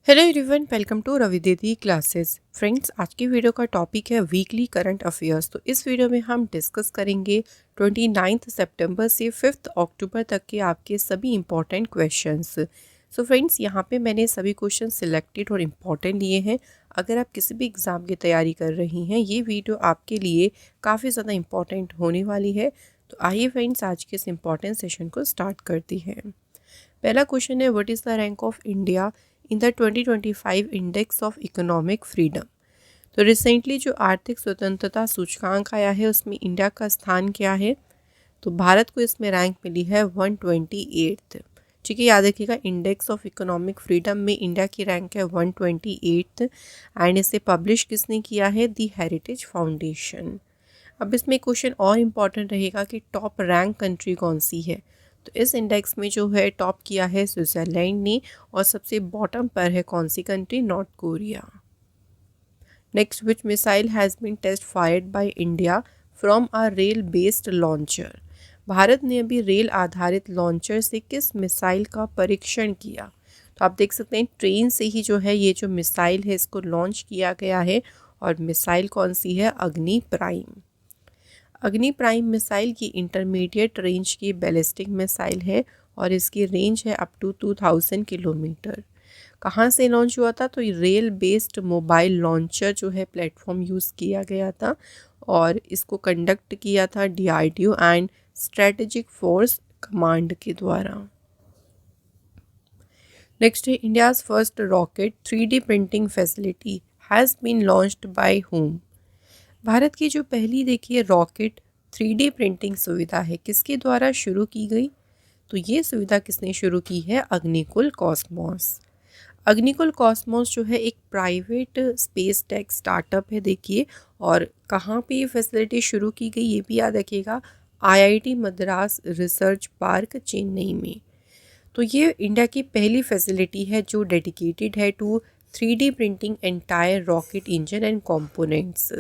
Hello everyone, welcome to Ravi Didi classes. Friends, आज की video का टॉपिक है वीकली करंट अफेयर्स। तो इस वीडियो में हम डिस्कस करेंगे 29 सितंबर से 5 अक्टूबर तक के आपके सभी इंपॉर्टेंट क्वेश्चंस। सो फ्रेंड्स, यहाँ पे मैंने सभी क्वेश्चन सिलेक्टेड और इम्पॉर्टेंट लिए हैं। अगर आप किसी भी एग्ज़ाम की तैयारी कर रही हैं, ये वीडियो आपके लिए काफ़ी ज़्यादा इम्पॉर्टेंट होने वाली है। तो आइए फ्रेंड्स, आज के इस इम्पॉर्टेंट सेशन को स्टार्ट करती हैं। पहला क्वेश्चन है, what is the rank of India in the 2025 index of economic freedom. तो रिसेंटली जो आर्थिक स्वतंत्रता सूचकांक आया है उसमें इंडिया का स्थान क्या है। तो भारत को इसमें रैंक मिली है 128th। ठीक है, याद रखिएगा, इंडेक्स ऑफ इकोनॉमिक फ्रीडम में इंडिया की रैंक है 128th एंड इसे पब्लिश किसने किया है? दी हेरिटेज फाउंडेशन। अब इसमें क्वेश्चन और इम्पॉर्टेंट रहेगा कि टॉप रैंक कंट्री कौन सी है। तो इस इंडेक्स में जो है टॉप किया है स्विट्ज़रलैंड ने और सबसे बॉटम पर है कौन सी country? North Korea. Next, which missile has been test fired by India from a rail based launcher. Bharat ने अभी रेल आधारित लॉन्चर से किस मिसाइल का परीक्षण किया? तो आप देख सकते हैं ट्रेन से ही जो है ये जो मिसाइल है इसको लॉन्च किया गया है और मिसाइल कौन सी है? अग्नि प्राइम। अग्नि प्राइम मिसाइल की इंटरमीडिएट रेंज की बैलिस्टिक मिसाइल है और इसकी रेंज है अप टू 2000 किलोमीटर। कहाँ से लॉन्च हुआ था? तो रेल बेस्ड मोबाइल लॉन्चर जो है प्लेटफॉर्म यूज़ किया गया था और इसको कंडक्ट किया था DRDO and strategic force command के द्वारा। नेक्स्ट है, India's first rocket 3D printing facility has been launched by home. Bharat की जो पहली देखिए रॉकेट 3D प्रिंटिंग सुविधा है किसके द्वारा शुरू की गई? तो ये सुविधा किसने शुरू की है? अग्निकुल कॉस्मोस। अग्निकुल कॉस्मोस जो है एक प्राइवेट स्पेस टेक स्टार्टअप है देखिए, और कहाँ पे ये फैसिलिटी शुरू की गई ये भी याद रखिएगा, IIT Madras research park Chennai में। तो ये इंडिया की पहली फैसिलिटी है जो डेडिकेटेड है to 3D printing entire rocket engine and components.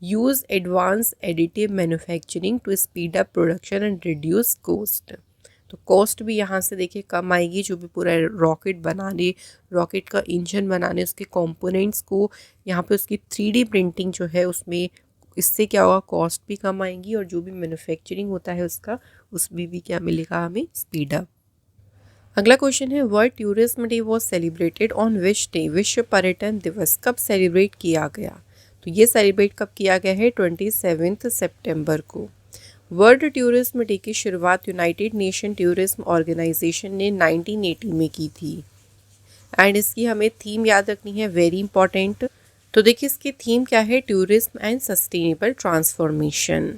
Use advance additive manufacturing to speed up production and reduce cost. तो कॉस्ट भी यहाँ से देखिए कम आएगी, जो भी पूरा रॉकेट बनाने, रॉकेट का इंजन बनाने, उसके कंपोनेंट्स को यहाँ पे उसकी 3D प्रिंटिंग जो है उसमें, इससे क्या होगा? कॉस्ट भी कम आएंगी और जो भी मैन्युफैक्चरिंग होता है उसका, उसमें भी क्या मिलेगा हमें? Speed up. अगला क्वेश्चन है, world tourism day was celebrated on which day. विश्व पर्यटन दिवस कब सेलिब्रेट किया गया? तो ये सेलिब्रेट कब किया गया है? 27 सितंबर को। वर्ल्ड टूरिज्म डे की शुरुआत यूनाइटेड नेशन टूरिज्म ऑर्गेनाइजेशन ने 1980 में की थी एंड इसकी हमें थीम याद रखनी है, वेरी इंपॉर्टेंट। तो देखिए इसकी थीम क्या है? Tourism and sustainable transformation.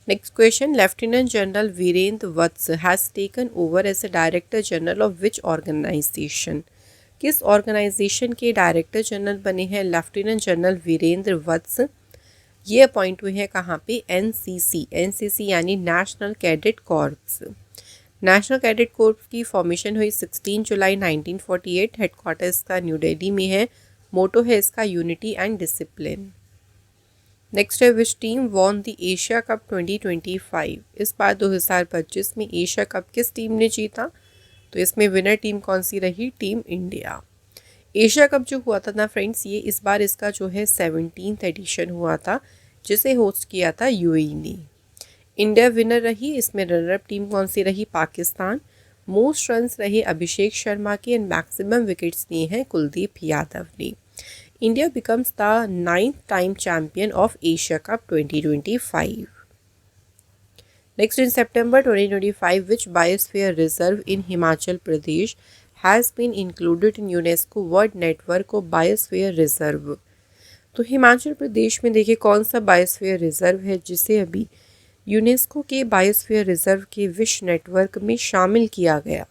Next question, Lieutenant General Virendra Vats has taken over as a Director General of which organization? किस ऑर्गेनाइजेशन के डायरेक्टर जनरल बने हैं लेफ्टिनेंट जनरल वीरेंद्र वत्स? ये अपॉइंट हुए हैं कहाँ पे? एनसीसी। एनसीसी यानी national cadet corps. National cadet corps की फॉर्मेशन हुई 16 जुलाई 1948। हेडक्वार्टर इसका न्यू दिल्ली में है। मोटो है इसका यूनिटी एंड डिसिप्लिन। नेक्स्ट है, which team won the Asia cup 2025। इस बार 2025 में एशिया कप किस टीम ने जीता? तो इसमें विनर टीम कौन सी रही? Team India. एशिया कप जो हुआ था ना फ्रेंड्स, ये इस बार इसका जो है 17th एडिशन हुआ था जिसे होस्ट किया था यूएई ने। इंडिया विनर रही। इसमें रनर अप टीम कौन सी रही? पाकिस्तान। मोस्ट रन्स रहे अभिषेक शर्मा के एंड मैक्सिमम विकेट्स लिए हैं कुलदीप यादव ने। India becomes the 9th time champion of Asia Cup 2025. Next, in September 2025, which biosphere reserve in Himachal Pradesh has been included in UNESCO World Network of Biosphere Reserve? तो हिमाचल प्रदेश में देखिए कौन सा biosphere reserve है जिसे अभी यूनेस्को के biosphere reserve के विश्व नेटवर्क में शामिल किया गया?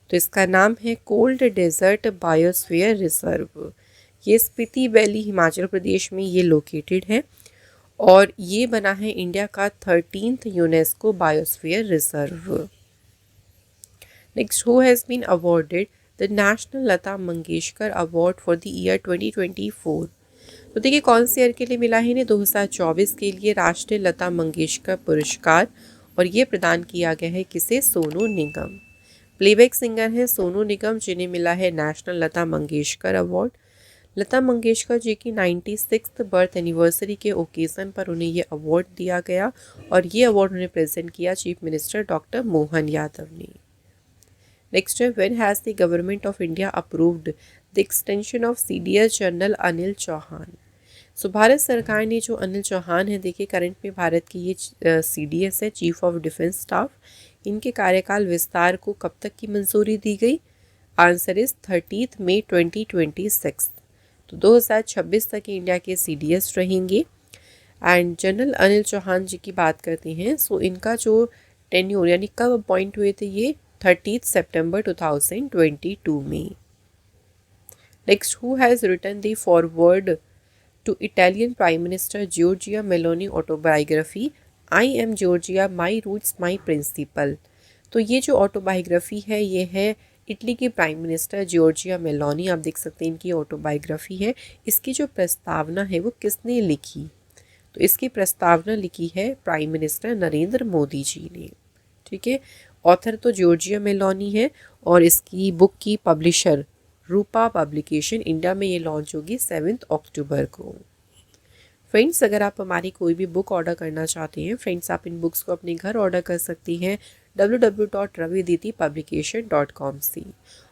तो इसका नाम है कोल्ड डेजर्ट बायोस्फीयर रिजर्व। ये स्पीति वैली हिमाचल प्रदेश में ये लोकेटेड है और ये बना है इंडिया का 13th UNESCO biosphere reserve. Next, who has been awarded the national Lata Mangeshkar award for the year 2024। तो देखिए कौन से ईयर के लिए मिला है इन्हें? 2024 के लिए राष्ट्रीय लता मंगेशकर पुरस्कार, और ये प्रदान किया गया है किसे? सोनू निगम। प्लेबैक सिंगर हैं सोनू निगम, जिन्हें मिला है नेशनल लता मंगेशकर अवार्ड। लता मंगेशकर जी की 96th बर्थ एनिवर्सरी के ओकेज़न पर उन्हें ये अवार्ड दिया गया और ये अवार्ड उन्हें प्रेजेंट किया chief minister doctor Mohan Yadav ने। नेक्स्ट है, when has the government of India approved the extension of CDS general Anil Chauhan. So Bharat सरकार ने जो अनिल चौहान है, देखिए करंट में भारत की ये CDS है, चीफ ऑफ डिफेंस स्टाफ, इनके कार्यकाल विस्तार को कब तक की मंजूरी दी गई? आंसर इज 30 मई 2026। तो 2026 तक इंडिया के CDS रहेंगे। एंड जनरल अनिल चौहान जी की बात करते हैं, सो इनका जो टेन्योर यानी कब अपॉइंट हुए थे ये 30 सितंबर 2022 में। Next, who has written the foreword to Italian prime minister Giorgia Meloni autobiography I am Giorgia my roots my principle. तो ये जो ऑटोबायोग्राफी है ये है इटली की प्राइम मिनिस्टर जॉर्जिया मेलोनी, आप देख सकते हैं इनकी ऑटोबायोग्राफी है। इसकी जो प्रस्तावना है वो किसने लिखी? तो इसकी प्रस्तावना लिखी है प्राइम मिनिस्टर नरेंद्र मोदी जी ने। ठीक है, ऑथर तो जॉर्जिया मेलोनी है और इसकी बुक की पब्लिशर रूपा पब्लिकेशन, इंडिया में ये लॉन्च होगी 7 अक्टूबर को। फ्रेंड्स, अगर आप हमारी कोई भी बुक ऑर्डर करना चाहते हैं फ्रेंड्स, आप इन बुक्स को अपने घर ऑर्डर कर सकती हैं www.raviditypublication.com से।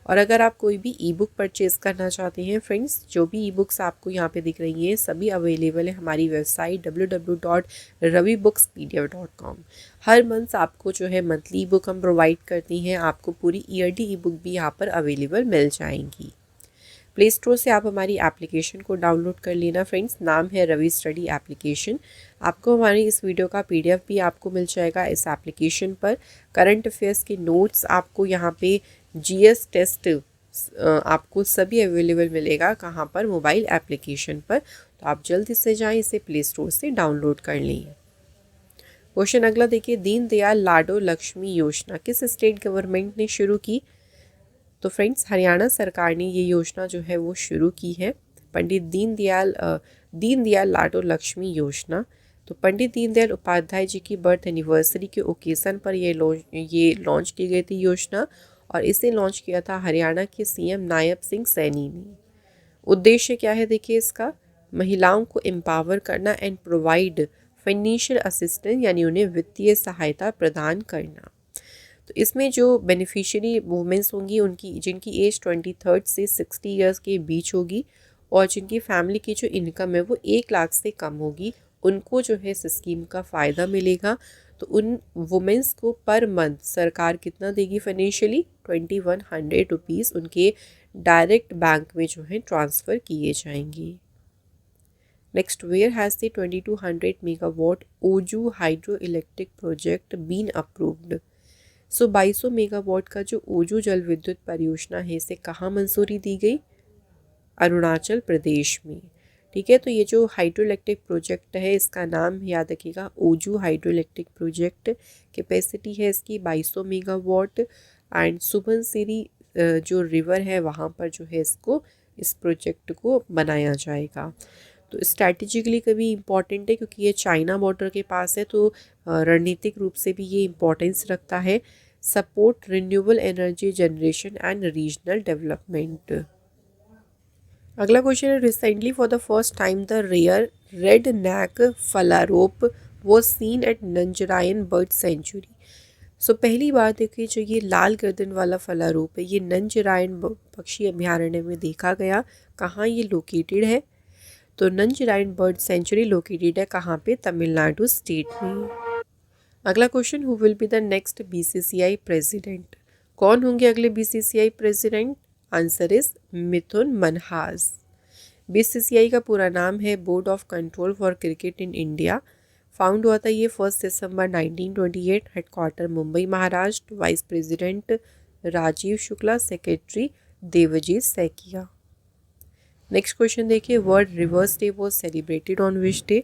और अगर आप कोई भी ई बुक परचेज़ करना चाहते हैं फ्रेंड्स, जो भी ई बुक्स आपको यहाँ पे दिख रही हैं सभी अवेलेबल है हमारी वेबसाइट www.ravibookspdf.com। हर मंथ आपको जो है मंथली ई बुक हम प्रोवाइड करती हैं, आपको पूरी ईयरली ई बुक भी यहाँ पर अवेलेबल मिल जाएंगी। प्ले स्टोर से आप हमारी एप्लीकेशन को डाउनलोड कर लेना फ्रेंड्स, नाम है रवि स्टडी एप्लीकेशन। आपको हमारी इस वीडियो का PDF भी आपको मिल जाएगा इस एप्लीकेशन पर। करंट अफेयर्स के नोट्स आपको यहाँ पे GS टेस्ट आपको सभी अवेलेबल मिलेगा। कहाँ पर? मोबाइल एप्लीकेशन पर। तो आप जल्दी से जाएं, इसे प्ले स्टोर से डाउनलोड कर लें। क्वेश्चन अगला देखिए, दीनदयाल लाडो लक्ष्मी योजना किस स्टेट गवर्नमेंट ने शुरू की? तो फ्रेंड्स, हरियाणा सरकार ने ये योजना जो है वो शुरू की है, पंडित दीनदयाल लाडो लक्ष्मी योजना। तो पंडित दीनदयाल उपाध्याय जी की बर्थ एनिवर्सरी के ओकेज़न पर ये लॉन्च की गई थी योजना और इसे लॉन्च किया था हरियाणा के CM नायब सिंह सैनी ने। उद्देश्य क्या है देखिए इसका? महिलाओं को एम्पावर करना एंड प्रोवाइड फाइनेंशियल असिस्टेंस, यानी उन्हें वित्तीय सहायता प्रदान करना। तो इसमें जो बेनिफिशियरी वुमेंस होंगी उनकी जिनकी एज 23 से 60 ईयर्स के बीच होगी और जिनकी फैमिली की जो इनकम है वो 1 लाख से कम होगी, उनको जो है इस स्कीम का फ़ायदा मिलेगा। तो उन वुमेंस को पर मंथ सरकार कितना देगी फाइनेंशियली? 2100 रुपीज़ उनके डायरेक्ट बैंक में जो है ट्रांसफ़र किए जाएंगे। Next, where has the 2200 megawatt Oju hydro electric project been approved? So 2200 megawatt का जो ओजू जल विद्युत परियोजना है इसे कहाँ मंजूरी दी गई? अरुणाचल प्रदेश में। ठीक है, तो ये जो हाइड्रो इलेक्ट्रिक प्रोजेक्ट है इसका नाम याद रखिएगा ओजू हाइड्रो इलेक्ट्रिक प्रोजेक्ट। कैपेसिटी है इसकी 2200 मेगावाट एंड सुबनसिरी जो रिवर है वहाँ पर जो है इस प्रोजेक्ट को बनाया जाएगा। तो स्ट्रैटेजिकली कभी इम्पॉर्टेंट है क्योंकि ये चाइना बॉर्डर के पास है, तो रणनीतिक रूप से भी ये इम्पोर्टेंस रखता है। Support renewable energy generation and regional development. अगला क्वेश्चन है, recently for the first time the rare red neck phalarope was seen at Nanjarayan bird sanctuary. So पहली बार देखिए जो ये लाल गर्दन वाला फलारोप है ये नंजरायन पक्षी अभ्यारण्य में देखा गया। कहाँ ये लोकेटेड है? तो नंजरायन बर्ड सेंचुरी लोकेटेड है कहाँ पे? तमिलनाडु स्टेट में। अगला question, who will be the next BCCI president? कौन होंगे अगले BCCI president? Answer is Mithun Manhas. BCCI का पूरा नाम है board of control for cricket in India. Found हुआ था ये 1 दिसंबर 1928, headquarter Mumbai Maharashtra. Vice president Rajeev Shukla, secretary Devajit Saikia. Next question देखिए, world rivers day was celebrated on which day?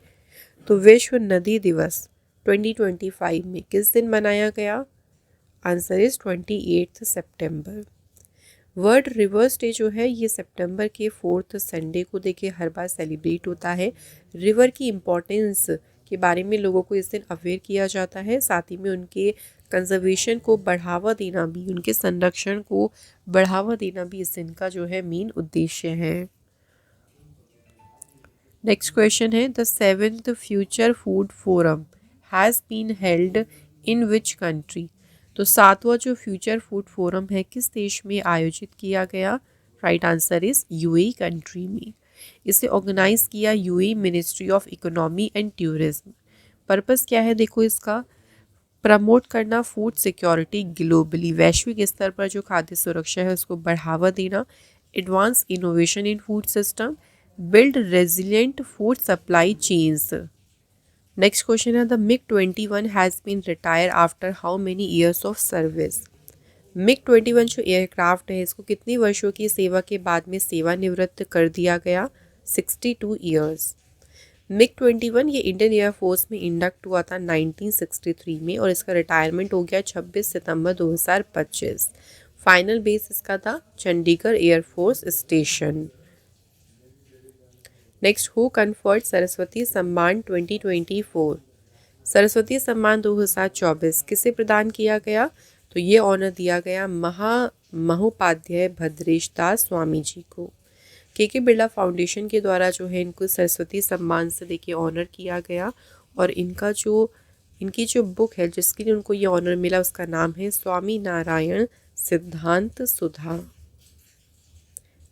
तो विश्व नदी दिवस 2025 में किस दिन मनाया गया? Answer is 28 September. World rivers day जो है ये सितंबर के 4th संडे को देखिए हर बार सेलिब्रेट होता है। रिवर की इम्पोर्टेंस के बारे में लोगों को इस दिन अवेयर किया जाता है, साथ ही में उनके कंजर्वेशन को बढ़ावा देना भी, उनके संरक्षण को बढ़ावा देना भी इस दिन का जो है मेन उद्देश्य है। नेक्स्ट क्वेश्चन है, the 7th future food forum has been held in which country. तो 7वां जो फ्यूचर फूड फोरम है किस देश में आयोजित किया गया? Right answer is UAE country में। इसे ऑर्गेनाइज किया UAE ministry of economy and tourism. Purpose क्या है देखो इसका, प्रमोट करना फूड सिक्योरिटी ग्लोबली, वैश्विक स्तर पर जो खाद्य सुरक्षा है उसको बढ़ावा देना, advance innovation in food system, build resilient food supply chains. Next question है, the MiG-21 has been retire after how many years of service. MiG-21 जो एयरक्राफ्ट है इसको कितने वर्षों की सेवा के बाद में सेवानिवृत्त कर दिया गया? 62 ईयर्स। MiG-21 ये इंडियन एयरफोर्स में इंडक्ट हुआ था 1963 में और इसका रिटायरमेंट हो गया 26 सितंबर 2025। फाइनल बेस इसका था Chandigarh air force station. Next, who conferred Saraswati सम्मान 2024। सरस्वती सम्मान 2024 किसे प्रदान किया गया? तो ये ऑनर दिया गया महोपाध्याय भद्रेश दास स्वामी जी को। के बिरला फाउंडेशन के द्वारा जो है इनको सरस्वती सम्मान से देखिए ऑनर किया गया और इनकी जो बुक है जिसके लिए उनको ये ऑनर मिला उसका नाम है Swaminarayan Siddhant Sudha.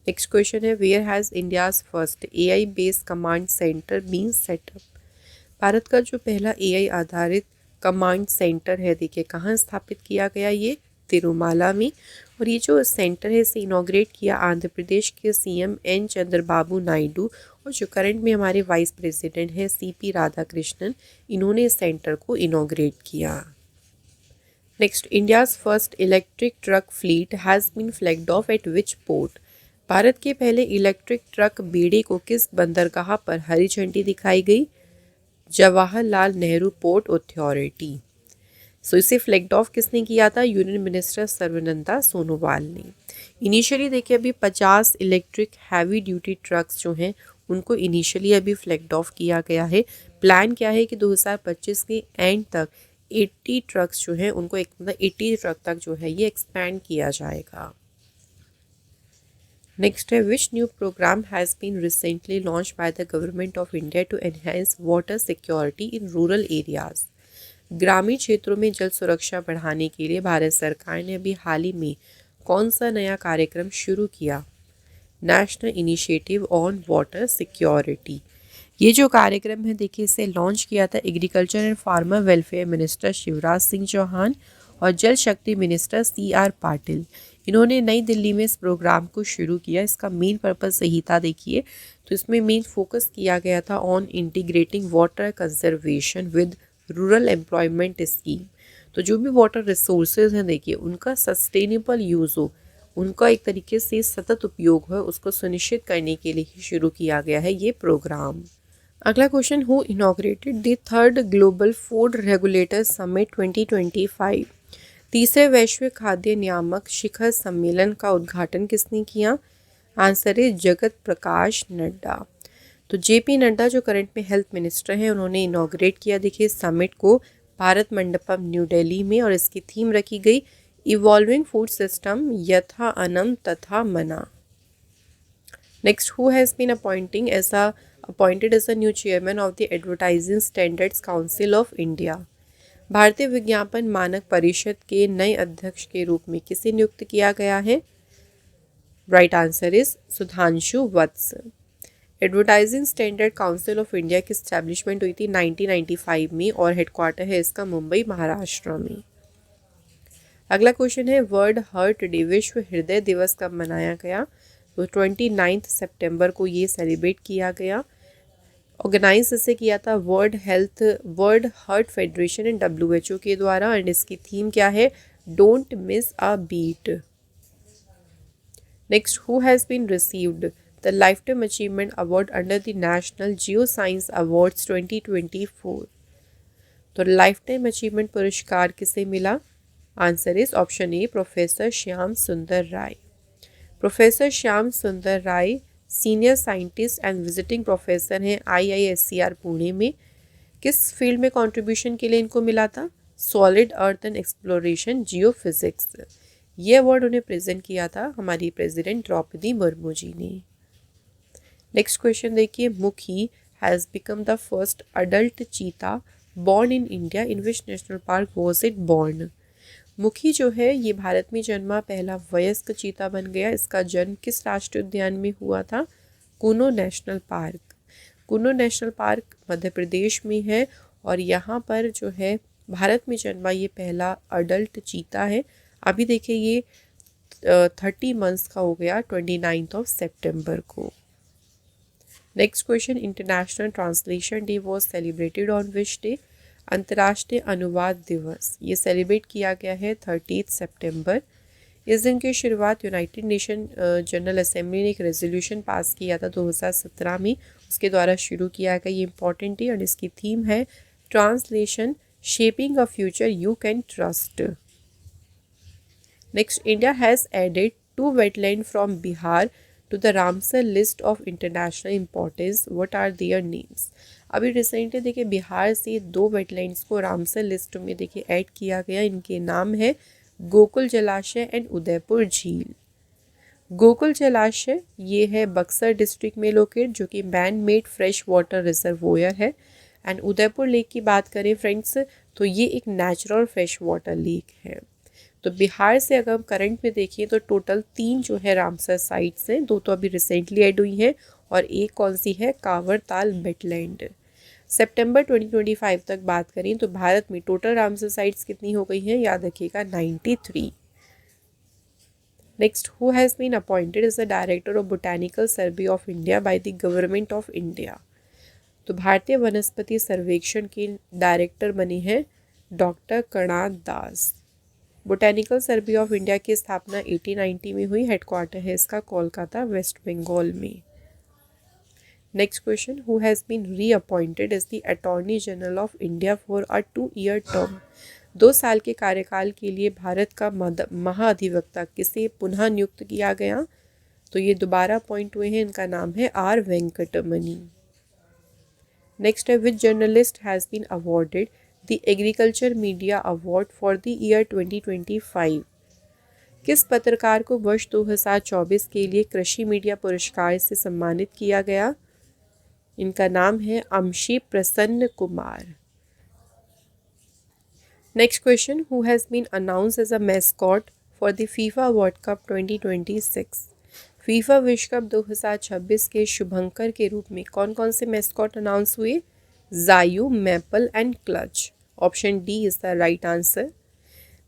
Next question है, where has India's first AI based command centre been set up. Bharat का जो पहला एआई आधारित कमांड सेंटर है देखिए कहाँ स्थापित किया गया? ये तिरुमाला में। और ये जो सेंटर है इसे इनॉग्रेट किया आंध्र प्रदेश के सीएम एन चंद्रबाबू नायडू और जो करंट में हमारे वाइस प्रेसिडेंट हैं सीपी राधाकृष्णन, इन्होंने इस सेंटर को इनॉग्रेट किया। Next, India's first electric truck fleet has been flagged off at which port. Bharat के पहले इलेक्ट्रिक ट्रक बेड़े को किस बंदरगाह पर हरी झंडी दिखाई गई? Jawaharlal Nehru port authority. So इसे फ्लैग्ड ऑफ किसने किया था? यूनियन मिनिस्टर सर्बानंद सोनोवाल ने। इनिशियली देखिए अभी 50 इलेक्ट्रिक हैवी ड्यूटी ट्रक्स जो हैं उनको इनिशियली अभी फ्लैग्ड ऑफ किया गया है। प्लान क्या है कि 2025 के एंड तक 80 ट्रक्स जो हैं उनको 80 ट्रक तक जो है ये एक्सपैंड किया जाएगा। नेक्स्ट है, which new programme has been recently launched by the government of India to enhance water security in rural areas. ग्रामीण क्षेत्रों में जल सुरक्षा बढ़ाने के लिए भारत सरकार ने अभी हाल ही में कौन सा नया कार्यक्रम शुरू किया? National initiative on water security. ये जो कार्यक्रम है देखिए इसे लॉन्च किया था agriculture and farmer welfare minister Shivraj Singh Chouhan और जल शक्ति मिनिस्टर CR पाटिल। इन्होंने नई दिल्ली में इस प्रोग्राम को शुरू किया। इसका मेन पर्पस यही था देखिए, तो इसमें मेन फोकस किया गया था on integrating water conservation with rural employment scheme. तो जो भी वाटर रिसोर्सेज हैं देखिए उनका सस्टेनेबल यूज़ हो, उनका एक तरीके से सतत उपयोग हो, उसको सुनिश्चित करने के लिए ही शुरू किया गया है ये प्रोग्राम। अगला question, who inaugurated the 3rd global food regulator summit 2025। तीसरे वैश्विक खाद्य नियामक शिखर सम्मेलन का उद्घाटन किसने किया? आंसर है जगत प्रकाश नड्डा। तो JP नड्डा जो करंट में हेल्थ मिनिस्टर हैं उन्होंने इनॉग्रेट किया देखिए समिट को भारत मंडपम न्यू दिल्ली में और इसकी थीम रखी गई इवॉल्विंग फूड सिस्टम यथा अनम तथा मना। Next, who has been appointed as a new chairman of the advertising standards council of India. भारतीय विज्ञापन मानक परिषद के नए अध्यक्ष के रूप में किसे नियुक्त किया गया है? Right answer is Sudhanshu Vats. Advertising standard council of India की स्टैब्लिशमेंट हुई थी 1995 में और हेडक्वार्टर है इसका मुंबई महाराष्ट्र में। अगला क्वेश्चन है, वर्ल्ड हार्ट डे विश्व हृदय दिवस कब मनाया गया? तो 29 सितंबर को ये सेलिब्रेट किया गया। ऑर्गेनाइज इसे किया था world heart federation and WHO के द्वारा एंड इसकी थीम क्या है? Don't miss a beat. Next, who has been received the lifetime achievement award under the national geo science awards 2024। तो लाइफ टाइम अचीवमेंट पुरस्कार किसे मिला? Answer is option A professor Shyam Sundar Rai. Professor Shyam Sundar Rai senior scientist and visiting professor हैं IISCR Pune में। किस field में contribution के लिए इनको मिला था? Solid earth and exploration geophysics. ये अवार्ड उन्हें प्रेजेंट किया था हमारी प्रेसिडेंट द्रौपदी मुर्मू जी ने। नेक्स्ट क्वेश्चन देखिए, Mukhi has become the first adult cheetah born in India, in which national park was it born. Mukhi जो है ये भारत में जन्मा पहला वयस्क चीता बन गया। इसका जन्म किस राष्ट्रीय उद्यान में हुआ था? कुनो नेशनल पार्क। कुनो नेशनल पार्क मध्य प्रदेश में है और यहाँ पर जो है भारत में जन्मा ये पहला अडल्ट चीता है। अभी देखिए ये 30 मंथ्स का हो गया 29 सितंबर को। Next question, international translation day was celebrated on which day? अंतर्राष्ट्रीय अनुवाद दिवस ये सेलिब्रेट किया गया है 30 सितंबर। इस दिन की शुरुआत यूनाइटेड नेशन जनरल असेंबली ने एक रेजोल्यूशन पास किया था 2017 में, उसके द्वारा शुरू किया गया। ये इंपॉर्टेंट है और इसकी थीम है translation shaping a future you can trust. Next, India has added 2 wetland from Bihar to the Ramsar list of international importance, what are their names. अभी रिसेंटली देखिए बिहार से 2 वेटलैंड्स को रामसर लिस्ट में देखिए ऐड किया गया। इनके नाम है गोकुल जलाशय एंड उदयपुर झील। गोकुल जलाशय ये है बक्सर डिस्ट्रिक्ट में लोकेट, जो कि man made fresh water reservoir है। एंड उदयपुर लेक की बात करें फ्रेंड्स तो ये एक नेचुरल फ्रेश वाटर लेक है। तो बिहार से अगर हम करंट में देखिए तो टोटल 3 जो है रामसर साइट्स हैं, 2 तो अभी रिसेंटली ऐड हुई हैं और एक कौन सी है कांवरताल वेटलैंड। सितंबर 2025 तक बात करें तो भारत में टोटल रामसर साइट्स कितनी हो गई हैं, याद रखिएगा 93। Next, who has been appointed as the director of botanical survey of India by the government of India. तो भारतीय वनस्पति सर्वेक्षण के डायरेक्टर बने हैं doctor Karnad Das. Botanical survey of India की स्थापना 1890 में हुई। हेडक्वार्टर है इसका कोलकाता वेस्ट बंगाल में। Next question, who has been reappointed as the attorney general of India for a 2-year term. 2 साल के कार्यकाल के लिए भारत का महाधिवक्ता किसे पुनः नियुक्त किया गया? तो ये दोबारा अपॉइंट हुए हैं, इनका नाम है आर वेंकटमणि। नेक्स्ट है, which journalist has been awarded the agriculture media award for the year 2025। किस पत्रकार को वर्ष 2024 के लिए कृषि मीडिया पुरस्कार से सम्मानित किया गया? इनका नाम है अमशी Prasanna Kumar. Next question, who has been announced as a mascot for the FIFA World Cup 2026। FIFA विश्व कप 2026 के शुभंकर के रूप में कौन कौन से मैस्कॉट अनाउंस हुए? जायू, maple and clutch. Option D is the right answer.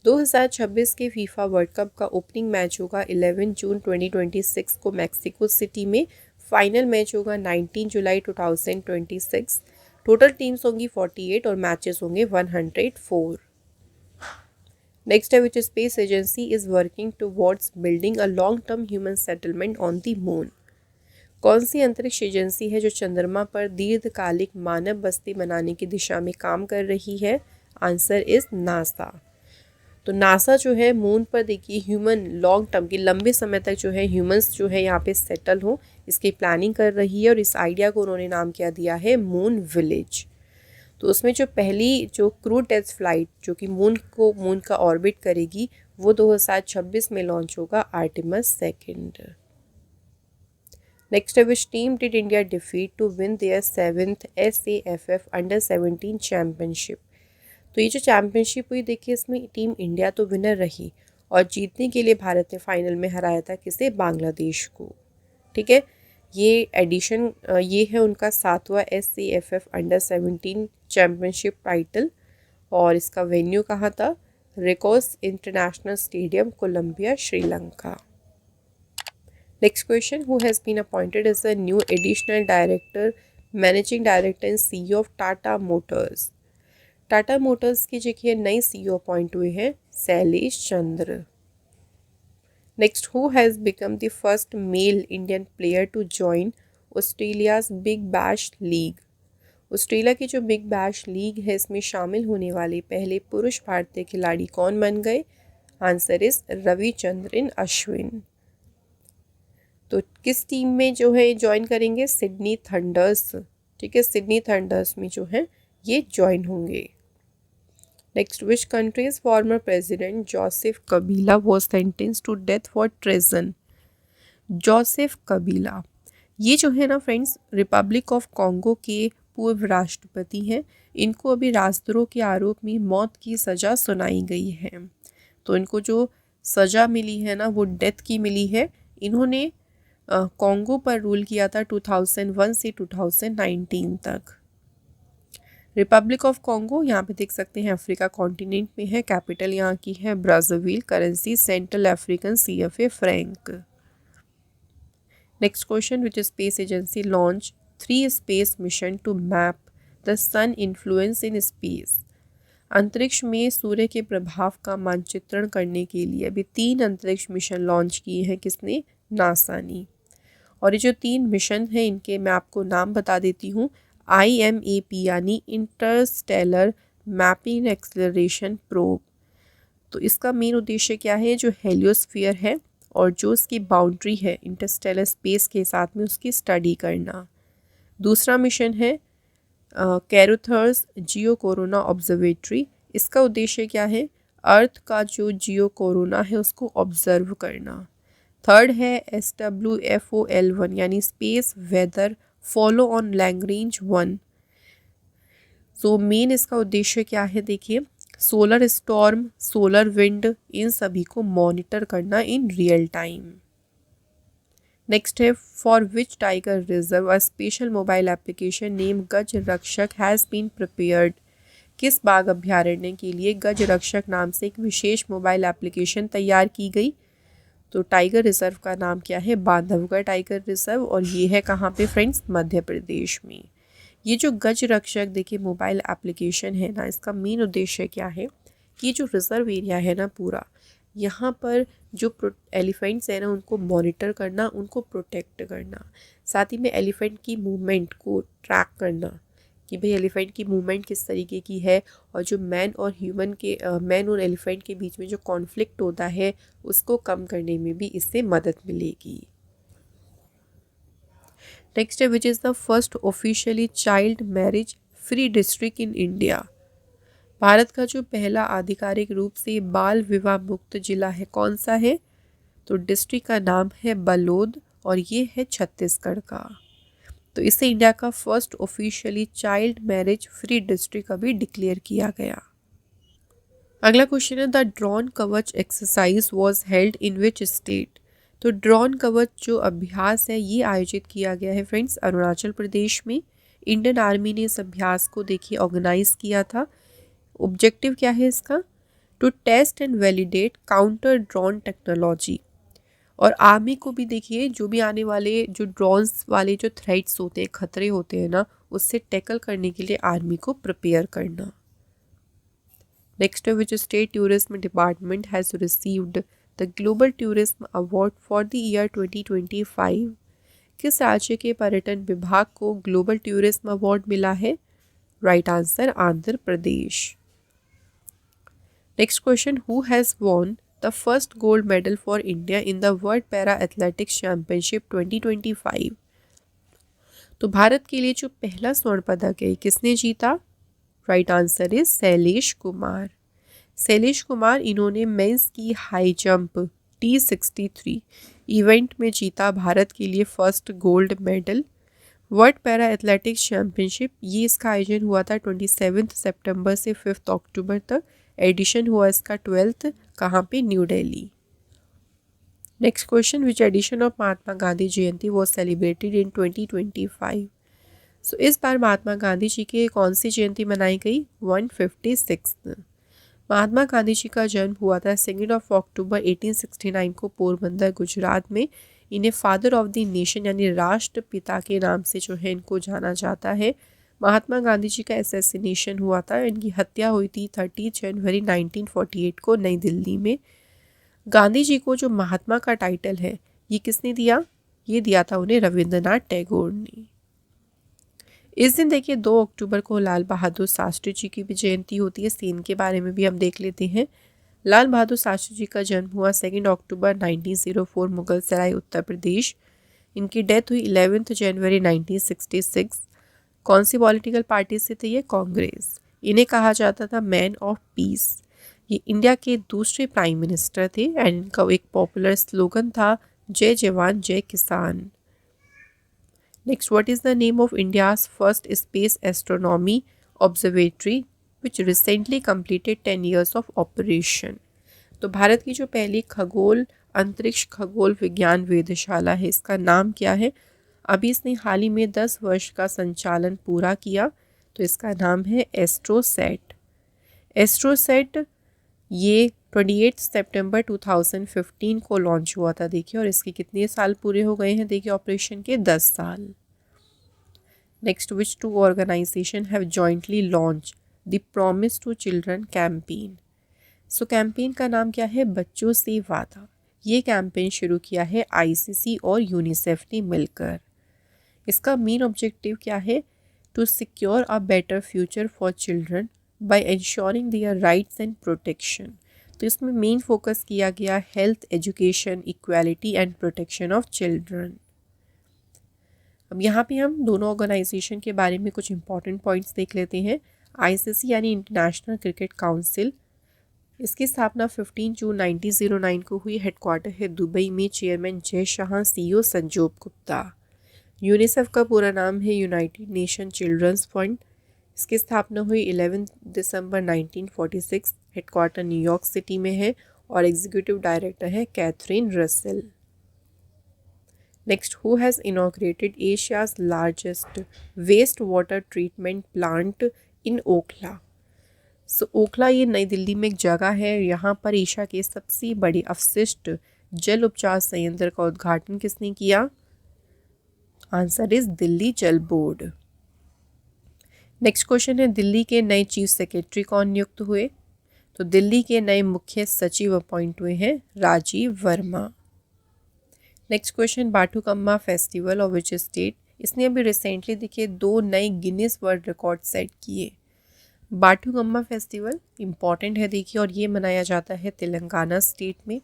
2026 के फीफा वर्ल्ड कप का ओपनिंग मैच होगा 11 जून 2026 को मैक्सिको सिटी में। फाइनल मैच होगा 19 जुलाई 2026। टोटल टीम्स होंगी 48 और मैचेस होंगे 104। नेक्स्ट है, विच space agency is working towards building a long term human settlement on the moon. कौन सी अंतरिक्ष एजेंसी है जो चंद्रमा पर दीर्घकालिक मानव बस्ती बनाने की दिशा में काम कर रही है? Answer is NASA. तो नासा जो है मून पर देखिए ह्यूमन लॉन्ग टर्म की लंबे समय तक जो है ह्यूमंस जो है यहाँ पे सेटल हो इसकी प्लानिंग कर रही है और इस आइडिया को उन्होंने नाम क्या दिया है? Moon village. तो उसमें जो पहली जो क्रू टेस्ट फ्लाइट जो कि मून का ऑर्बिट करेगी वो 2026 में लॉन्च होगा आर्टेमिस 2। नेक्स्ट है, which team did India defeat to win their 7th SAFF अंडर-17 चैम्पियनशिप। तो ये जो चैम्पियनशिप हुई देखिए इसमें टीम इंडिया तो विनर रही और जीतने के लिए भारत ने फाइनल में हराया था किसे? बांग्लादेश को। ठीक है, ये एडिशन ये है उनका 7वां SAFF अंडर-17 चैम्पियनशिप टाइटल और इसका वेन्यू कहाँ था? Racecourse international stadium, Colombo, Sri Lanka. Next question, who has been appointed as a new additional director managing director and CEO of Tata motors. Tata motors की जगह नए CEO अपॉइंट हुए हैं Shailesh Chandra. Next, who has become the first male Indian player to join Australia's big bash league. Australia की जो big bash league है इसमें शामिल होने वाले पहले पुरुष भारतीय खिलाड़ी कौन बन गए? Answer is Ravichandran Ashwin. तो किस टीम में जो है ज्वाइन करेंगे? Sydney thunder's. ठीक है, सिडनी थंडर्स में जो है ये ज्वाइन होंगे। Next, which country's former president Joseph Kabila was sentence to death for treason? Joseph Kabila, ये जो है ना फ्रेंड्स, रिपब्लिक ऑफ कॉन्गो के पूर्व राष्ट्रपति हैं। इनको अभी राजद्रोह के आरोप में मौत की सज़ा सुनाई गई है। तो इनको जो सज़ा मिली है ना वो डेथ की मिली है। इन्होंने कॉन्गो पर रूल किया था 2001 से 2019 तक। रिपब्लिक ऑफ कॉन्गो यहाँ पे देख सकते हैं अफ्रीका कॉन्टिनेंट में है। कैपिटल यहाँ की है Brazzaville. Currency central African CFA franc. Next question, which space agency launch 3 space mission to map the sun influence in space? अंतरिक्ष में सूर्य के प्रभाव का मानचित्रण करने के लिए अभी 3 अंतरिक्ष मिशन लॉन्च किए हैं। किसने? नासा ने। और ये जो 3 मिशन हैं इनके मैं आपको नाम बता देती हूँ। IMAP यानी इंटरस्टेलर मैपिंग एक्सेलरेशन प्रोब। तो इसका मेन उद्देश्य क्या है? जो हेलियोस्फीयर है और जो उसकी बाउंड्री है इंटरस्टेलर स्पेस के साथ में उसकी स्टडी करना। दूसरा मिशन है कैरोथर्स जियो कोरोना ऑब्जर्वेटरी। इसका उद्देश्य क्या है? अर्थ का जो जियो कोरोना है उसको ऑब्जर्व करना। थर्ड है SWFOL1 यानी space weather follow on Lagrange 1। तो मेन इसका उद्देश्य क्या है? देखिए, सोलर स्टॉर्म, सोलर विंड, इन सभी को मॉनिटर करना इन रियल टाइम। नेक्स्ट है, for which tiger reserve a special mobile application name Gaj Rakshak has been prepared? किस बाघ अभ्यारण्य के लिए गज रक्षक नाम से एक विशेष मोबाइल एप्लीकेशन तैयार की गई? तो टाइगर रिजर्व का नाम क्या है? Bandhavgarh tiger reserve. और ये है कहाँ पे फ्रेंड्स? मध्य प्रदेश में। ये जो गज रक्षक देखिए मोबाइल एप्लीकेशन है ना, इसका मेन उद्देश्य क्या है कि जो रिजर्व एरिया है ना पूरा, यहाँ पर जो एलिफेंट्स है ना उनको मॉनिटर करना, उनको प्रोटेक्ट करना, साथ ही में एलिफेंट की मूवमेंट को ट्रैक करना कि भाई एलिफेंट की मूवमेंट किस तरीके की है, और जो मैन और एलिफेंट के बीच में जो कॉन्फ्लिक्ट होता है उसको कम करने में भी इससे मदद मिलेगी। नेक्स्ट है, which is the first officially child marriage free district in India? Bharat का जो पहला आधिकारिक रूप से बाल विवाह मुक्त जिला है कौन सा है? तो डिस्ट्रिक्ट का नाम है बलोद और ये है छत्तीसगढ़ का। तो इसे इंडिया का first officially child marriage free district अभी डिक्लेयर किया गया। अगला क्वेश्चन है, द ड्रोन कवच exercise was held in which state? तो ड्रोन कवच जो अभ्यास है ये आयोजित किया गया है फ्रेंड्स अरुणाचल प्रदेश में। इंडियन आर्मी ने इस अभ्यास को देखिए ऑर्गेनाइज किया था। ऑब्जेक्टिव क्या है इसका? To test and validate counter drone technology. और आर्मी को भी देखिए जो भी आने वाले जो ड्रोन्स वाले जो थ्रेट्स होते हैं, खतरे होते हैं ना, उससे टैकल करने के लिए आर्मी को प्रिपेयर करना। नेक्स्ट है, which state tourism department has received the global tourism award for the year 2025? किस राज्य के पर्यटन विभाग को ग्लोबल टूरिज्म अवार्ड मिला है? Right answer Andhra Pradesh. Next question, who has won the first gold medal for India in the world para athletics championship 2025? तो भारत के लिए जो पहला स्वर्ण पदक है किसने जीता? Right answer is Shailesh Kumar. Shailesh Kumar इन्होंने मेंस की हाई जंप T63 इवेंट में जीता भारत के लिए first gold medal. World para athletics championship ये इसका आयोजन हुआ था 27 सितंबर से 5 अक्टूबर तक। एडिशन हुआ इसका 12th कहाँ पे? New Delhi. Next question, which edition of Mahatma Gandhi Jayanti was celebrated in 2025? सो इस बार महात्मा गांधी जी की कौन सी जयंती मनाई गई? 156। महात्मा गांधी जी का जन्म हुआ था 2 अक्टूबर 1869 को पोरबंदर गुजरात में। इन्हें फादर ऑफ द नेशन यानी राष्ट्रपिता के नाम से जो है इनको जाना जाता है। महात्मा गांधी जी का असैसिनेशन हुआ था, इनकी हत्या हुई थी 30 जनवरी 1948 को नई दिल्ली में। गांधी जी को जो महात्मा का टाइटल है ये किसने दिया? ये दिया था उन्हें रविंद्रनाथ टैगोर ने। इस दिन देखिए 2 अक्टूबर को लाल बहादुर शास्त्री जी की भी जयंती होती है। सीन के बारे में भी हम देख लेते हैं। लाल बहादुर शास्त्री जी का जन्म हुआ 2 अक्टूबर 1904 मुगल सराय उत्तर प्रदेश। इनकी डेथ हुई 11 जनवरी 1966। कौन सी पॉलिटिकल पार्टी से थे ये? कांग्रेस। इन्हें कहा जाता था मैन ऑफ पीस। ये इंडिया के दूसरे प्राइम मिनिस्टर थे एंड इनका एक पॉपुलर स्लोगन था जय जवान जय किसान। Next, what is the name of India's first space astronomy observatory which recently completed 10 years of operation. तो भारत की जो पहली खगोल अंतरिक्ष खगोल विज्ञान वेधशाला है, इसका नाम क्या है? अभी इसने हाल ही में 10 वर्ष का संचालन पूरा किया, तो इसका नाम है एस्ट्रोसैट। एस्ट्रोसैट ये 28 सितंबर 2015 को लॉन्च हुआ था, देखिए, और इसके कितने साल पूरे हो गए हैं? देखिए, ऑपरेशन के 10 साल। Next, which two organisation have jointly launch the promise to children campaign. So campaign का नाम क्या है? बच्चों से वादा। ये कैंपेन शुरू किया है आईसीसी और यूनिसेफ ने मिलकर। इसका मेन ऑब्जेक्टिव क्या है? To secure a better future for children by ensuring their rights and protection. तो इसमें मेन फोकस किया गया health, education, equality and protection of children. अब यहाँ पे हम दोनों ऑर्गेनाइजेशन के बारे में कुछ इंपॉर्टेंट पॉइंट्स देख लेते हैं। आईसीसी यानी इंटरनेशनल क्रिकेट काउंसिल, इसकी स्थापना 15 जून 1909 को हुई। हेडक्वार्टर है दुबई में। Chairman Jay Shah, CEO संजोब Gupta. UNICEF का पूरा नाम है यूनाइटेड नेशन चिल्ड्रंस फंड। इसकी स्थापना हुई 11 दिसंबर 1946। हेडक्वार्टर न्यूयॉर्क सिटी में है और एग्जीक्यूटिव डायरेक्टर है Catherine Russell. Next, who has inaugurated Asia's largest waste water treatment plant in Okhla. So Okhla ये नई दिल्ली में एक जगह है। यहाँ पर एशिया के सबसे बड़े अवशिष्ट जल उपचार संयंत्र का उद्घाटन किसने किया? आंसर इज दिल्ली जल बोर्ड। नेक्स्ट क्वेश्चन है, दिल्ली के नए चीफ सेक्रेटरी कौन नियुक्त हुए? तो दिल्ली के नए मुख्य सचिव अपॉइंट हुए हैं Rajeev Verma. Next question, Bathukamma festival of which state. इसने अभी रिसेंटली देखिए 2 नए गिनीज वर्ल्ड रिकॉर्ड सेट किए। बाथुकम्मा फेस्टिवल इंपॉर्टेंट है देखिए, और ये मनाया जाता है तेलंगाना स्टेट में।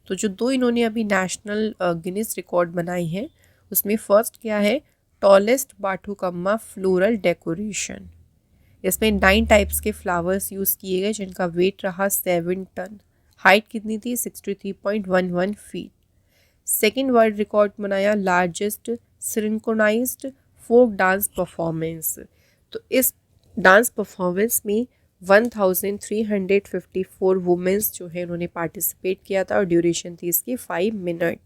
तो जो 2 इन्होंने अभी नेशनल गिनीज रिकॉर्ड बनाई हैं, उसमें फर्स्ट क्या है? Tallest Bathukamma floral decoration. इसमें 9 टाइप्स के फ्लावर्स यूज़ किए गए जिनका वेट रहा 7 टन। हाइट कितनी थी? 63.11 फीट। सेकेंड वर्ल्ड रिकॉर्ड बनाया largest synchronised folk dance performance. तो इस डांस परफॉर्मेंस में 1354 वुमेंस जो है उन्होंने पार्टिसिपेट किया था और ड्यूरेशन थी इसकी 5 minute.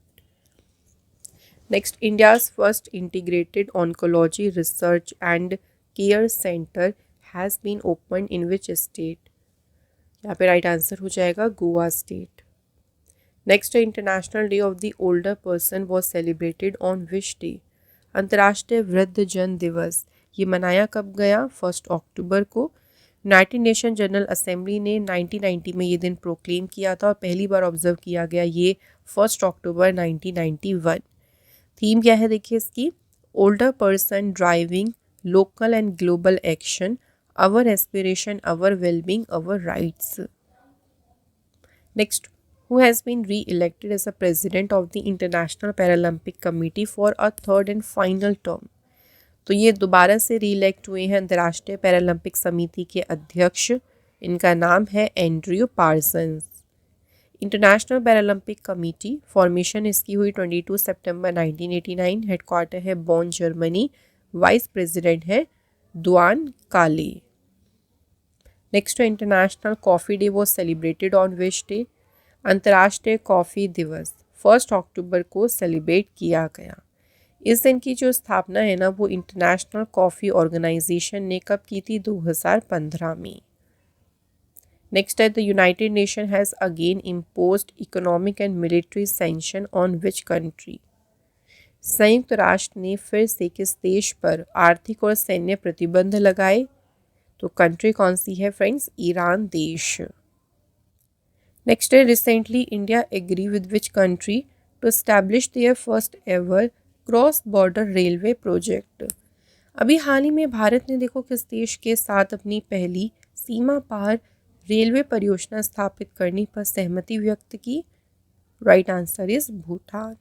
Next, India's first integrated oncology research and care centre has been open in which state. यहाँ पे राइट आंसर हो जाएगा Goa state. Next, international day of the older person was celebrated on which day. अंतर्राष्ट्रीय वृद्धजन दिवस ये मनाया कब गया? 1 अक्टूबर को। यूनाइटेड नेशन जनरल असेंबली ने 1990 में ये दिन प्रोक्लेम किया था और पहली बार ऑब्जर्व किया गया ये 1 अक्टूबर 1991। थीम क्या है देखिए इसकी? Older person driving local and global action, our aspiration, our wellbeing, our rights. Next, who has been re-elected as a president of the International Paralympic Committee for a third and final term। तो ये दोबारा से री-इलेक्ट हुए हैं अंतर्राष्ट्रीय Paralympic समिति के अध्यक्ष। इनका नाम है Andrew Parsons. International Paralympic committee formation इसकी हुई 22 सितंबर 1989। हेडक्वार्टर है बॉन, जर्मनी। वाइस प्रेसिडेंट है दुआन काले। Next, international coffee day was celebrated on which day. अंतर्राष्ट्रीय कॉफ़ी दिवस 1 अक्टूबर को सेलिब्रेट किया गया। इस दिन की जो स्थापना है ना, वो इंटरनेशनल कॉफ़ी ऑर्गेनाइजेशन ने कब की थी? 2015 में। नेक्स्ट है, the United nation has again imposed economic and military sanction on which country. संयुक्त राष्ट्र ने फिर से किस देश पर आर्थिक और सैन्य प्रतिबंध लगाए? तो कंट्री कौन सी है फ्रेंड्स? ईरान देश। नेक्स्ट है, recently India agree with which country to establish their first ever cross border railway project. अभी हाल ही में भारत ने देखो किस देश के साथ अपनी पहली सीमा पार रेलवे परियोजना स्थापित करने पर सहमति व्यक्त की? Right answer is Bhutan.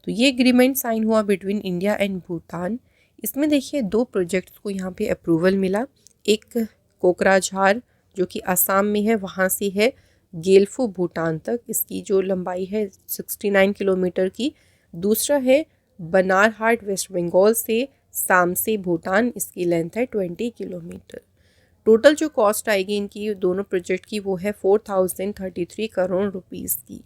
तो ये एग्रीमेंट साइन हुआ बिटवीन इंडिया एंड भूटान। इसमें देखिए 2 प्रोजेक्ट्स को यहाँ पे अप्रूवल मिला। एक कोकराझार जो कि असम में है वहाँ से है गेल्फो भूटान तक, इसकी जो लंबाई है 69 किलोमीटर की। दूसरा है बनारहाट वेस्ट बंगाल से सामसे भूटान, इसकी लेंथ है 20 किलोमीटर। टोटल जो कॉस्ट आएगी इनकी दोनों प्रोजेक्ट की वो है 4033 करोड़ रुपीस की।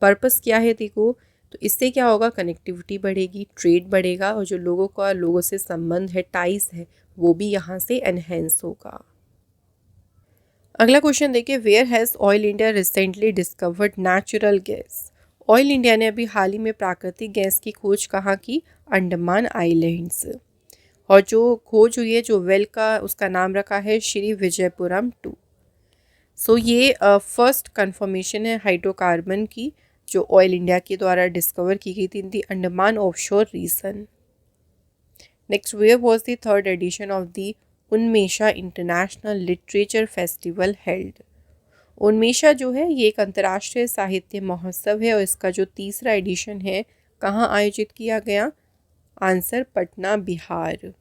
पर्पस क्या है देखो, तो इससे क्या होगा, कनेक्टिविटी बढ़ेगी, ट्रेड बढ़ेगा और जो लोगों का लोगों से संबंध है, टाइज है, वो भी यहाँ से एनहेंस होगा। अगला क्वेश्चन देखिए, where has Oil India recently discovered natural gas. Oil India ने अभी हाल ही में प्राकृतिक गैस की खोज कहाँ की, अंडमान आइलैंड्स। और जो खोज हुई है, जो वेल का उसका नाम रखा है श्री विजयपुरम 2। सो ये फर्स्ट कंफर्मेशन है हाइड्रोकार्बन की जो ऑयल इंडिया के द्वारा डिस्कवर की गई थी in the Andaman offshore region. Next, where was the third edition of the Unmesha international literature festival held. Unmesha जो है ये एक अंतर्राष्ट्रीय साहित्य महोत्सव है और इसका जो तीसरा एडिशन है कहाँ आयोजित किया गया, आंसर पटना बिहार।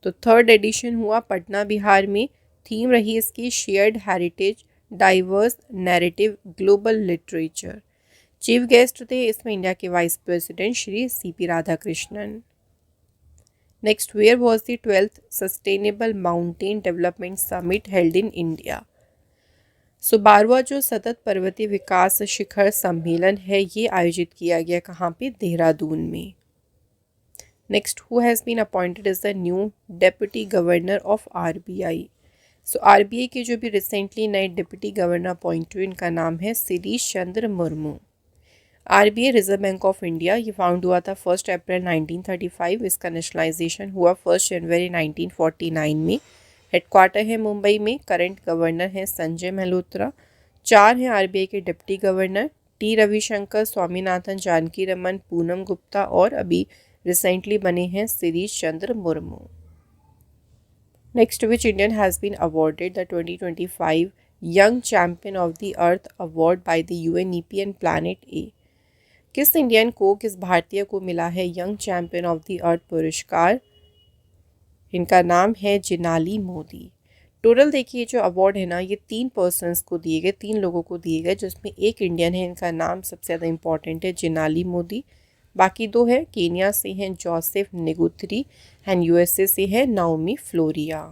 तो थर्ड एडिशन हुआ पटना बिहार में। थीम रही इसकी shared heritage diverse narrative global literature. Chief guest थे इसमें इंडिया के vice president Shri C P Radhakrishnan. Next, where was the 12th sustainable mountain development summit held in India. So 12वां जो सतत पर्वतीय विकास शिखर सम्मेलन है ये आयोजित किया गया कहाँ पे, देहरादून में। Next, who has been appointed as the new deputy governor of RBI. So RBI के जो भी रिसेंटली नए डिप्टी गवर्नर अपॉइंट हुए इनका नाम है Shirish Chandra Murmu. RBI reserve bank of India ये फाउंड हुआ था 1 अप्रैल 1935। इसका नेशनलाइजेशन हुआ 1 जनवरी 1949 में। हेडक्वार्टर है मुंबई में। करंट गवर्नर हैं संजय मल्होत्रा। 4 हैं आरबीआई के deputy governor, T Ravishankar, Swaminathan, Janaki Raman, Poonam Gupta और अभी रिसेंटली बने हैं Shirish Chandra Murmu. Next, which Indian has been awarded the 2025 young champion of the earth award by the UNEP and planet A. किस इंडियन को, किस भारतीय को मिला है young champion of the earth पुरस्कार, इनका नाम है जिनाली मोदी। टोटल देखिए जो अवार्ड है ना ये 3 पर्सन्स को दिए गए, 3 लोगों को दिए गए, जिसमें एक इंडियन है, इनका नाम सबसे ज़्यादा इंपॉर्टेंट है जिनाली मोदी। बाकी 2 है, केनिया से हैं जोसेफ निगुथरी एंड यूएसए से है नाओमी फ्लोरिया।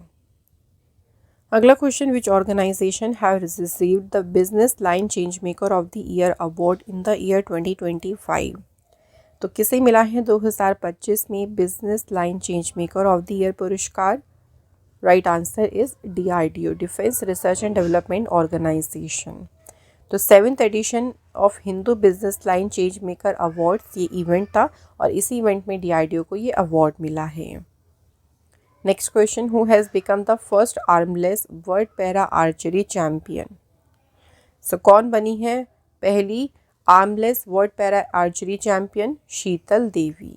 अगला question, which organisation have received the business line change maker of the year award in the year 2025। तो किसे मिला है 2025 में business line change maker of the year पुरस्कार। Right answer is DRDO, defence research and development organisation. तो 7th edition of Hindu business line change maker awards ये event था और इसी इवेंट में डीआरडीओ को ये अवार्ड मिला है। Next question, who has become the first armless world para archery champion. So कौन बनी है पहली armless world para archery champion, Shital Devi.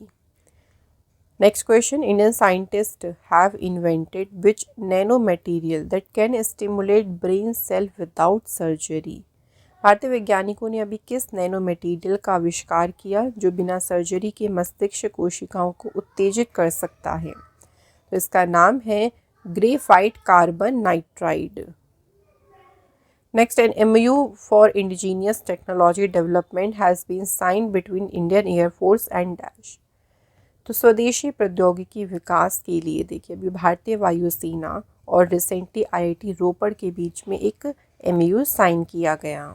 Next question, Indian scientist have invented which nano material that can stimulate brain cell without surgery. भारतीय वैज्ञानिकों ने अभी किस nano material का आविष्कार किया जो बिना सर्जरी के मस्तिष्क कोशिकाओं को उत्तेजित कर सकता है। तो इसका नाम है graphite carbon nitride. Next, an MOU for indigenous technology development has been signed between Indian Air Force and Dash। तो स्वदेशी प्रौद्योगिकी विकास के लिए देखिए अभी भारतीय वायुसेना और रिसेंटली आईआईटी रोपड़ के बीच में एक MOU साइन किया गया।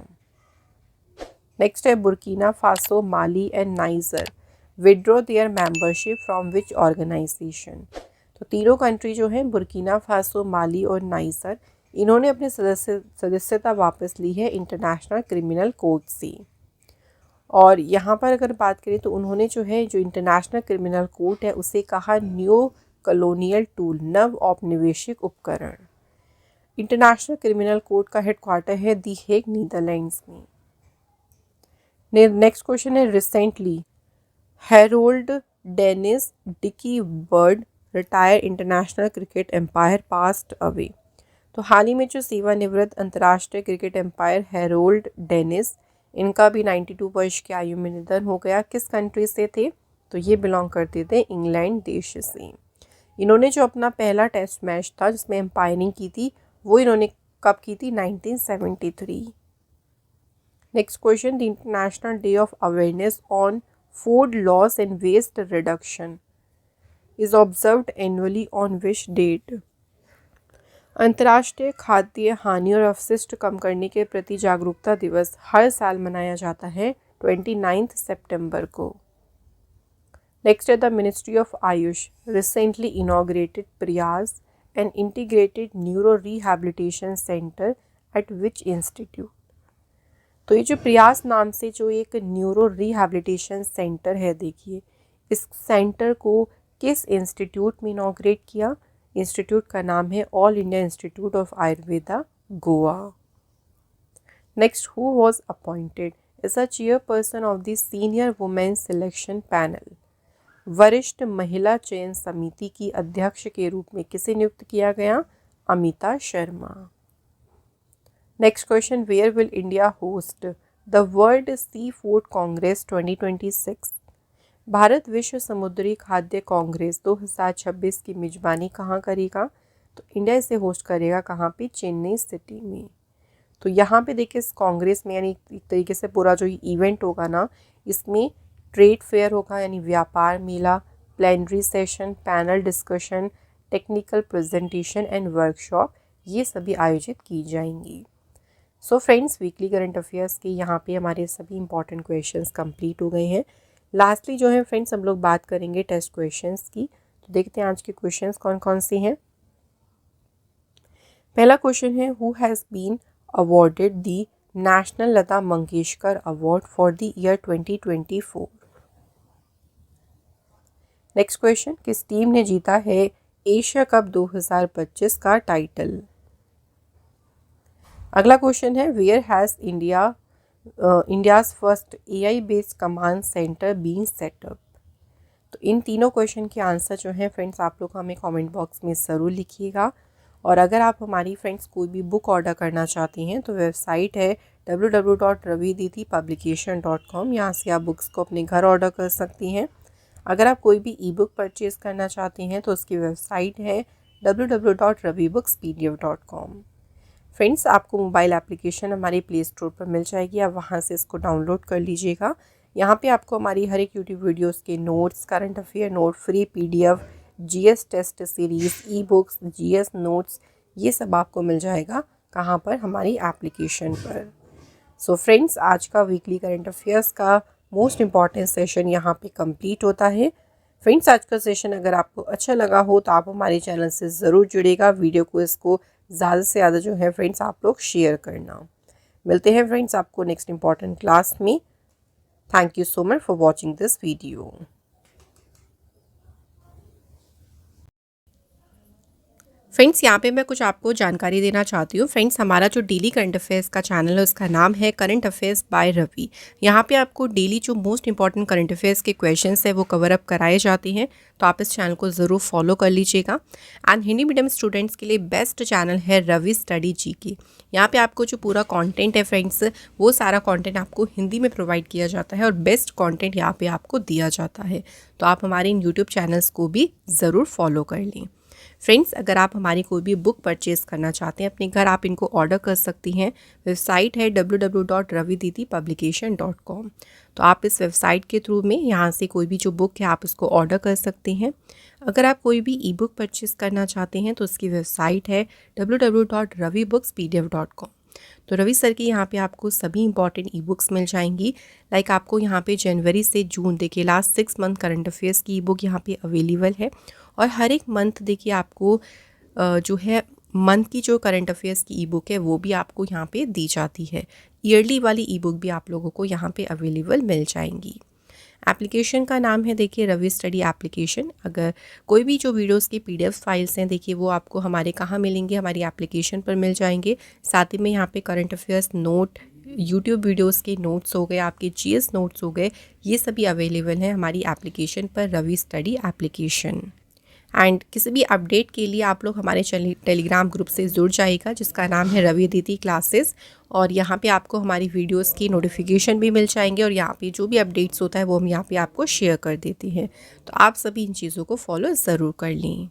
नेक्स्ट है, Burkina Faso, Mali and Niger withdraw their membership from which organisation. तो तीनों कंट्री जो हैं बुर्किना फासो, माली और नाइजर, इन्होंने अपनी सदस्यता वापस ली है इंटरनेशनल क्रिमिनल कोर्ट से। और यहाँ पर अगर बात करें तो उन्होंने जो है जो इंटरनेशनल क्रिमिनल कोर्ट है उसे कहा न्यू कॉलोनियल टूल, नव औपनिवेशिक उपकरण। इंटरनेशनल क्रिमिनल कोर्ट का हेडक्वार्टर है दी हेग, नीदरलैंड्स में। नेक्स्ट क्वेश्चन है, recently Harold Dennis Dickie Bird retire international cricket umpire passed away. तो हाल ही में जो सेवानिवृत्त अंतर्राष्ट्रीय क्रिकेट एम्पायर हैरोल्ड डेनिस, इनका भी 92 वर्ष की आयु में निधन हो गया। किस कंट्री से थे, तो ये बिलोंग करते थे इंग्लैंड देश से। इन्होंने जो अपना पहला टेस्ट मैच था जिसमें एम्पायरिंग की थी वो इन्होंने कब की थी? 1973। Next question, the international day of awareness on food loss and waste reduction is observed annually on which date? अंतर्राष्ट्रीय खाद्य हानि और अपशिष्ट कम करने के प्रति जागरूकता दिवस हर साल मनाया जाता है 29 सितंबर को। नेक्स्ट है, the ministry of AYUSH recently inaugurated Prayas an integrated neuro rehabilitation centre at which institute? तो ये जो प्रयास नाम से जो एक न्यूरो रिहैबिलिटेशन सेंटर है, देखिए इस सेंटर को किस इंस्टीट्यूट में इनॉग्रेट किया? इंस्टीट्यूट का नाम है all India institute of Ayurveda, Goa. Next, who was appointed as a chairperson of the senior women selection panel? वरिष्ठ महिला चयन समिति की अध्यक्ष के रूप में किसे नियुक्त किया गया? Amita Sharma. Next question, where will India host the world sea food congress 2026? Bharat विश्व समुद्री खाद्य कांग्रेस 2026 की मेजबानी कहाँ करेगा? तो इंडिया इसे होस्ट करेगा कहाँ पे? चेन्नई सिटी में। तो यहाँ पे देखिए इस कांग्रेस में यानी एक तरीके से पूरा जो इवेंट होगा ना, इसमें ट्रेड फेयर होगा यानी व्यापार मेला, plenary session, panel discussion, technical presentation and workshop, ये सभी आयोजित की जाएंगी। So friends, weekly current affairs के यहाँ पे हमारे सभी इंपॉर्टेंट क्वेश्चंस कंप्लीट हो गए हैं। लास्टली जो है फ्रेंड्स, हम लोग बात करेंगे टेस्ट क्वेश्चंस की। तो देखते हैं आज के क्वेश्चंस कौन कौन से हैं। पहला क्वेश्चन है, who has been awarded the national Lata Mangeshkar award for the year 2024? Next question, किस टीम ने जीता है एशिया कप 2025 का टाइटल? अगला क्वेश्चन है, where has India's first AI based command centre been set up? तो इन तीनों क्वेश्चन के आंसर जो है फ्रेंड्स, आप लोग हमें कमेंट बॉक्स में ज़रूर लिखिएगा। और अगर आप हमारी फ्रेंड्स कोई भी बुक ऑर्डर करना चाहती हैं तो वेबसाइट है www.raviditipublication.com, यहाँ से आप बुक्स को अपने घर ऑर्डर कर सकती हैं। अगर आप कोई भी ई बुक परचेज़ करना चाहती हैं तो उसकी वेबसाइट है www.ravibookspdf.com। फ्रेंड्स, आपको मोबाइल एप्लीकेशन हमारे प्ले स्टोर पर मिल जाएगी, आप वहाँ से इसको डाउनलोड कर लीजिएगा। यहाँ पे आपको हमारी हर एक यूट्यूब वीडियोस के notes, current affair note, free PDF, GS test series, e books, GS notes, ये सब आपको मिल जाएगा। कहाँ पर? हमारी एप्लीकेशन पर। सो फ्रेंड्स, आज का वीकली करंट अफेयर्स का मोस्ट इम्पॉर्टेंट सेशन यहाँ पे कंप्लीट होता है। फ्रेंड्स, आज का सेशन अगर आपको अच्छा लगा हो तो आप हमारे चैनल से ज़रूर जुड़ेगा। वीडियो को इसको ज़्यादा से ज़्यादा जो है फ्रेंड्स आप लोग शेयर करना। मिलते हैं फ्रेंड्स आपको नेक्स्ट इम्पॉर्टेंट क्लास में। Thank you so much for watching this video. Friends, यहाँ पे मैं कुछ आपको जानकारी देना चाहती हूँ। फ्रेंड्स, हमारा जो डेली करंट अफेयर्स का चैनल है उसका नाम है करंट अफेयर्स बाय रवि। यहाँ पे आपको डेली जो मोस्ट इंपॉर्टेंट करंट अफेयर्स के क्वेश्चंस है वो कवर अप कराए जाते हैं, तो आप इस चैनल को ज़रूर फॉलो कर लीजिएगा। एंड हिंदी मीडियम स्टूडेंट्स के लिए बेस्ट चैनल है रवि स्टडी GK। यहाँ पे आपको जो पूरा कंटेंट है फ्रेंड्स, वो सारा कंटेंट आपको हिंदी में प्रोवाइड किया जाता है और बेस्ट कंटेंट यहाँ पे आपको दिया जाता है, तो आप हमारे इन यूट्यूब चैनल्स को भी ज़रूर फॉलो कर लें। फ्रेंड्स, अगर आप हमारी कोई भी बुक परचेज़ करना चाहते हैं अपने घर, आप इनको ऑर्डर कर सकती हैं। वेबसाइट है www.raviditipublication.com। तो आप इस वेबसाइट के थ्रू में यहाँ से कोई भी जो बुक है आप उसको ऑर्डर कर सकते हैं। अगर आप कोई भी ई बुक परचेज़ करना चाहते हैं तो उसकी वेबसाइट है www.ravibookspdf.com। तो रवि सर की यहाँ पे आपको सभी इंपॉर्टेंट ई बुक्स मिल जाएंगी। लाइक आपको यहाँ पे जनवरी से जून देखिए लास्ट 6 मंथ करंट अफेयर्स की ई बुक यहाँ पे अवेलेबल है। और हर एक मंथ देखिए आपको जो है मंथ की जो करंट अफेयर्स की ई बुक है वो भी आपको यहाँ पे दी जाती है। ईयरली वाली ई बुक भी आप लोगों को यहाँ पे अवेलेबल मिल जाएंगी। एप्लीकेशन का नाम है देखिए रवि स्टडी एप्लीकेशन। अगर कोई भी जो वीडियोस की PDF फाइल्स हैं देखिए वो आपको हमारे कहाँ मिलेंगे, हमारी एप्लीकेशन पर मिल जाएंगे। साथ ही में यहाँ पे current affairs note, YouTube videos के नोट्स हो गए, आपके GS नोट्स हो गए, ये सभी अवेलेबल हैं हमारी एप्लीकेशन पर, रवि स्टडी एप्लीकेशन। एंड किसी भी अपडेट के लिए आप लोग हमारे टेलीग्राम ग्रुप से जुड़ जाइएगा जिसका नाम है रवि दीदी क्लासेस। और यहाँ पे आपको हमारी वीडियोस की नोटिफिकेशन भी मिल जाएंगे और यहाँ पे जो भी अपडेट्स होता है वो हम यहाँ पे आपको शेयर कर देते हैं। तो आप सभी इन चीज़ों को फॉलो ज़रूर कर लें।